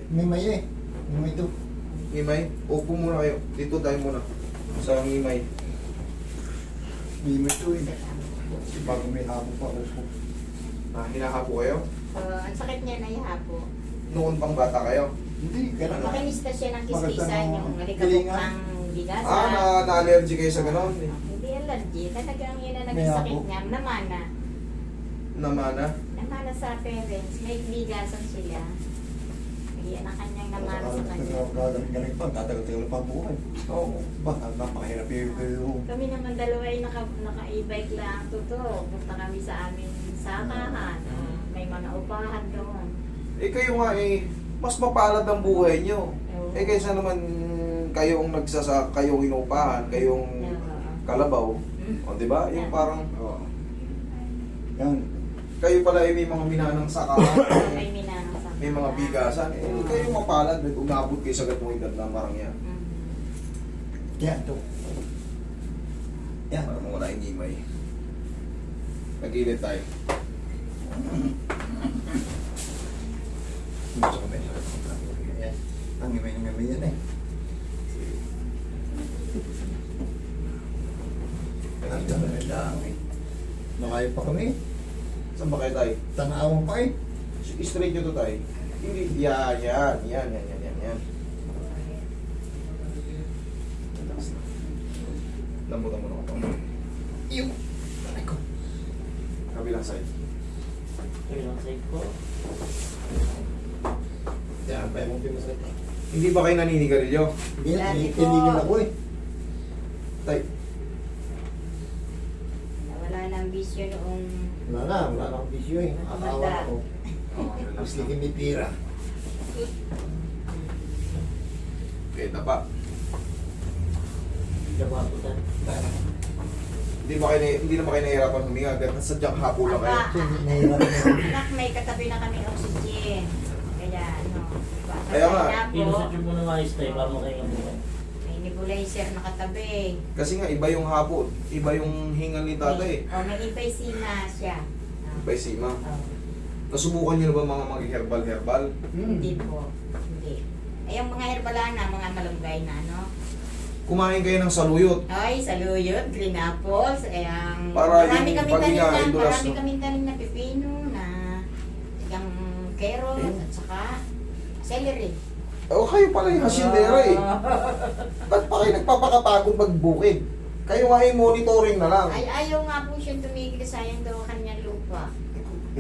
May may eh. May ito. Ngimay, upo muna kayo. Dito tayo muna. Sa ngimay. May may ito eh. Kasi bago may hapon pa upo. Hinahapo kayo? Ang sakit niya na ihapo. Noon pang bata kayo? Hindi, ganun na. Makinista siya ng kiskisan, Maganda, yung alikabok galingan. ng bigasan. Na-allergy kayo sa gano'n? Hindi allergy. Talagang yun na May naging sakit habo. niya. Namana. Namana? Namana sa parents. May bigasan sila. Yan ang kanyang namana sa kanya. Galing pa, tatagal-tagal pa ang buhay. Oo. Ba, napakahirap yung Kami naman dalawa ay naka-e-bike lang. Totoo. Punta kami sa aming sakahan. May mga upahan doon. Eh kayo nga mas mapalad ang buhay nyo. Oo. Kaysa naman kayong kayong inupahan, kayong kalabaw. O, di ba? Yung parang, yan. kayo pala ay may mga minanang sakahan, May minangasang. may mga bigasan. Kayo mapalad, umabot kayo sa gatong edad na parang yan. Yan, ito. Yan. Para mawala yung ngimay. Nag-ilit tayo. Gusto ko may sakit. Yan. Ang imay yan eh. Ang dami lang eh. Nakayo pa kami. Saan ba kayo tayo? Tanawan pa eh. Straight nyo to tayo. Hindi, yan. Relax na. Lambutan mo na ako. Yung. Aray ko. Kabilang side. Ilang side ko. Yan, pa yung pimasakit. Hindi ba kayo naninigarilyo? Hindi na, Dati po. tinigil ako eh. Tay, Wala nang bisyo noong Wala na akong bisyo eh. Nakakawa ako. relax Gusto may pira. Okay, tapa. Nababutan. Hindi naman kayo nahihirapan huminga. Ganun sadyang hapo lang kayo. Nahirap na. anak, may katabi na kami oxygen. Kaya ano, Kaya nga. Inusot yung muna maayos tayo para makahinga buhay. may nebulizer na katabi. Kasi nga, iba yung hapo. Iba yung hingal ni tatay. May emphysema siya. By Sima. Oh, Nasubukan niyo na ba mga mag-herbal-herbal? Hindi po. Hindi. Ay, yung mga herbala na, mga malunggay na, no? Kumain kayo ng saluyot. Ay, saluyot, green apples, ang Para marami yung kami pag tanim na, ina-indulas, marami no? kami tanim na pepino, na yung carrot, at saka celery. O kayo pala yung hasindera eh. Ba't pa kayo nagpapakapagod magbukid? Kayo nga yung monitoring na lang. Ay, ayaw nga po siyang tumigil, sayang daw ang kanyang lupa.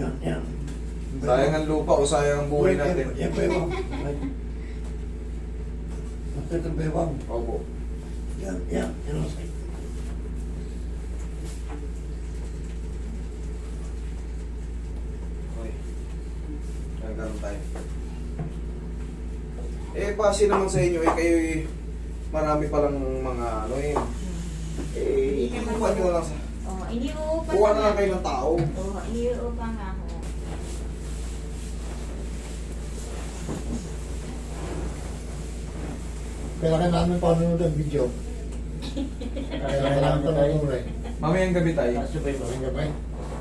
Yan, yan. Sayang ang lupa o sayang ang buhay natin. Yan, bewang. Ito bewang. Opo. Yan, yan. Yan ang sakit. Okay. Nagkaroon tayo. Base naman sa inyo, kayo marami palang mga ano iupan nyo lang sa... Oh, iniuupan Kuha na lang kayo ng tao. Oo, iniuupan nga ako. Kailangan namin panonood ang video. Kailangan namin panonood eh. Mamayang gabi tayo. Kaso pa Sige yung ba?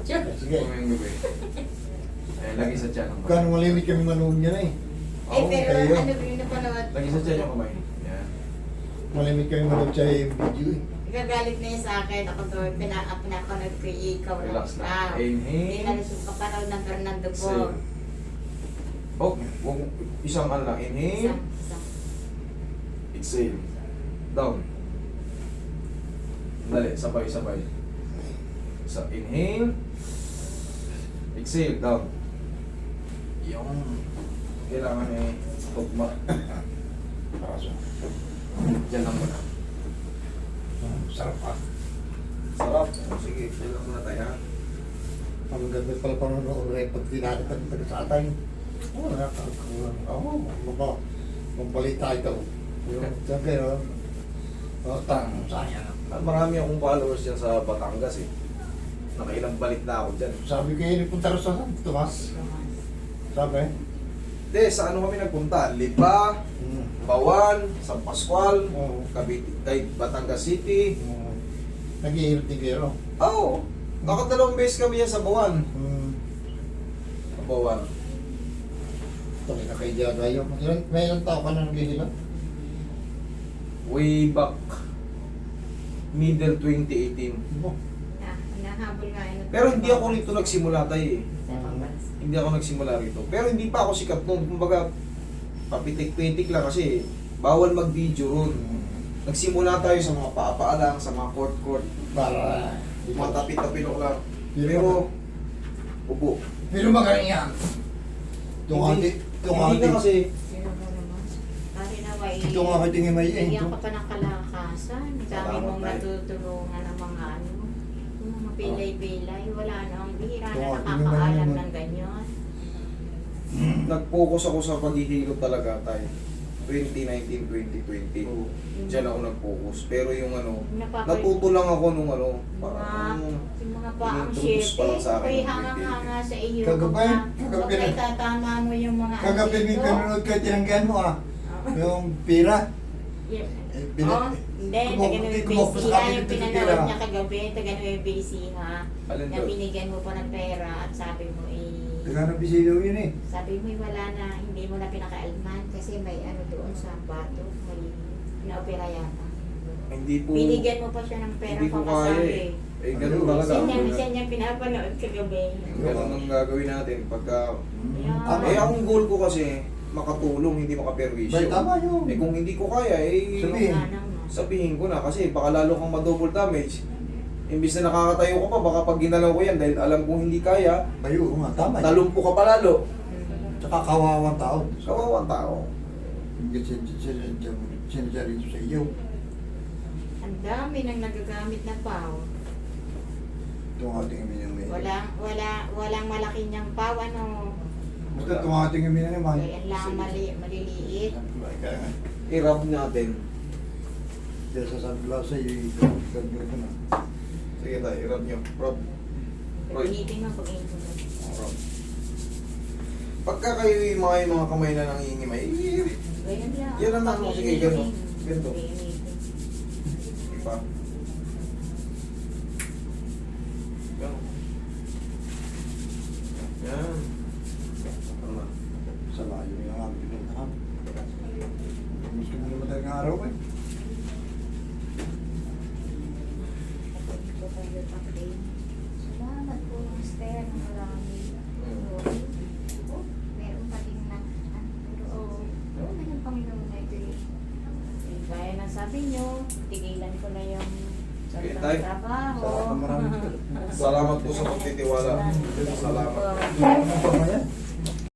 Sure. Sige. Mamayang gabi. Lagi sa tiyan ang kamay. Kano malimit kami manood niya na eh. Pero kayo. ano ba yung napanood? Lagi sa tiyan yung kamay. Yan. Malimit kami manood sa video eh. Gagalit na yun sa akin. Ako to, pinapanood ko yung ikaw lang. Relax na. Hindi Inhale. na rin papanood ng Fernando po. Exhale. Oh, isang ano lang. Inhale. Isang. Exhale. Down. Dali, sabay-sabay. Sa inhale. Exhale, down. Yung kailangan tugma. Kaso. Diyan lang muna. Sarap pa. Sarap. Sige, diyan lang muna tayo ha. Ang ganda pala panonood eh. Pag tinakita ng taga-satay. Oo, nakakakulang. Oo, mabalita ito. Yung sabi, sayang. Marami akong followers dyan sa Batangas eh. Nakailang balik na ako dyan. Sabi ko yun, punta rin sa Tomas. Sabi? Hindi, sa ano kami nagpunta? Lipa, Bawan, San Pascual, Oo. Cavite, kay Batangas City. Nag-iirot ni Gero. Oo. Nakadalawang beses kami yan sa Bawan. Sa Bawan. Ito, nakaidiya tayo. May ilang tao ka na naghihila? Way back middle 2018. Nahabol nga yun. Pero hindi ako rito nagsimula tayo eh. Sa pambansa. Hindi ako nagsimula rito. Pero hindi pa ako sikat noon. Kumbaga, papitik-pitik lang kasi bawal mag-video ron. Nagsimula tayo sa mga paa lang, sa mga court-court, Para... mga tapi-tapilok lang. Pero- Pero, upo. Pero magaling yan. Hindi na kasi, Sino mo naman? Pare na way. Ito nga katingin may Bigyan ito. ka pa ng kalakasan. Dami Salamat, mong Tay. natutulungan ng mga ano. Yung mga pilay-pilay. Wala na. Ang bihira Ito na nga, nakakaalam tingnan ng ganyan. nag-focus ako sa paghihilot talaga tayo. 2019, 2020. Oo. Diyan ako nag-focus. Pero yung ano, Napapal- natuto lang ako nung ano, parang Yung mga paang inintroduce pa lang sa akin Ay, ng hangang-hanga sa iyo. Kagabi, Pag kagabi may na- tatama mo yung mga Kagabi may andito. pinunod ka, tinanggihan mo ah. Ah. Yung pira. Yeah. Bin- Oh, hindi, taga Nueva kumupos Ecija ka, yung pinunod pinanood ka. niya kagabi, taga Nueva Ecija. Alin Na doon? binigyan mo pa ng pera at sabi mo Taga bisilo yun eh. sabi mo wala na, hindi mo na pinakaalman kasi may ano doon sa bato, may pinaopera yata. hindi po, Binigyan mo pa siya ng pera hindi ko pang kaya kasabi. eh. Eh, ganun talaga. Siya niya pinapanood kagabi. Ganun ang gagawin natin pagka... Yeah. Eh, ang goal ko kasi, makatulong, hindi makaperwisyo. Bay, tama yun. Eh, kung hindi ko kaya, eh, Sabihin. Wala naman. sabihin ko na kasi baka lalo kang ma-double damage. Imbis na nakakatayo ko pa, baka pag ginalaw ko yan dahil alam kong hindi kaya, Bayo nga, tama. talumpo ka pa lalo. Tsaka kawawang tao. Kawawang tao. Hindi sinasya rito sa iyo. Ang dami nang nagagamit na pao. Ito ang ating minamay. Walang malaki niyang pao, ano. Basta ito ang ating minamay. Kaya lang maliliit. Kaya nga. I-rub natin. Kaya sa San Plaza, yung gagawin ko na. Sige tayo, i-rub nyo. Rub. Roy. Paginitin mo, paginitin mo. Rub. Pagka kayo yung mga kamay na nangingimay, Ganyan lang. Yan ang ano, sige, ganun. Ganito. Paginitin. iba. Ganun. Yan. Ano na? Sa layo yung aming pinuntahan. Gusto mo naman talagang araw eh. Salamat po, Master. Marami. Oh, meron pa din na. Pero, oo naman Panginoon na ito eh. Gaya ng sabi nyo, tigilan ko na yung Okay, sa tay. trabaho. Salamat na maraming. Salamat po sa pagtitiwala. Salamat. Ano pa ba yan?